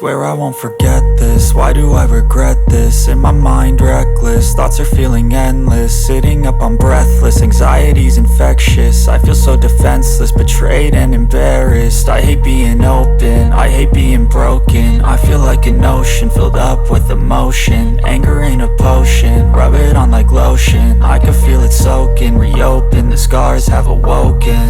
Swear I won't forget this, why do I regret this? In my mind reckless, thoughts are feeling endless. Sitting up I'm breathless, anxiety's infectious. I feel so defenseless, betrayed and embarrassed. I hate being open, I hate being broken. I feel like an ocean filled up with emotion. Anger ain't a potion, rub it on like lotion. I can feel it soaking, reopen, the scars have awoken.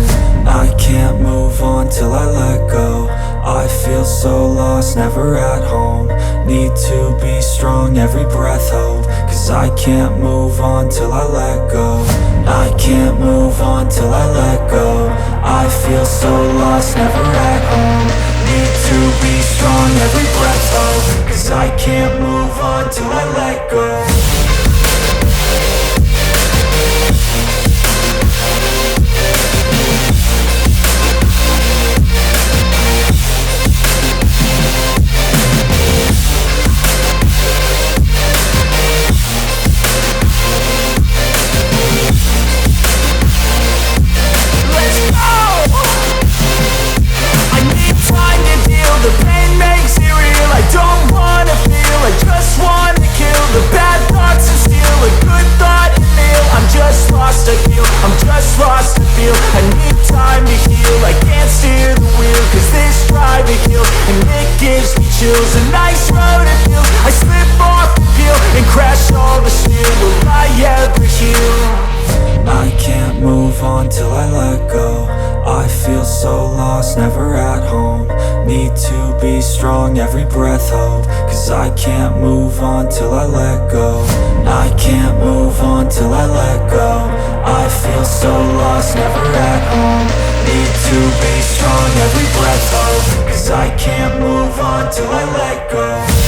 I can't move on till I let go. I feel so lost, never at home. Need to be strong, every breath hope. Cause I can't move on till I let go. I can't move on till I let go. I feel so lost, never at home. Need to be strong, every breath hope. Cause I can't move on till I let go. I'm just lost to feel. I need time to heal. I can't steer the wheel, cause this driving kills. And it gives me chills. A nice road it feels. I slip off the peel and crash all the steel. Will I ever heal? I can't move on till I let go. I feel so lost, never at home. Need to be strong, every breath hope. Cause I can't move on till I let go. I can't move on till I let go. I feel so lost, never at home. Need to be strong, every breath hope. Cause I can't move on till I let go.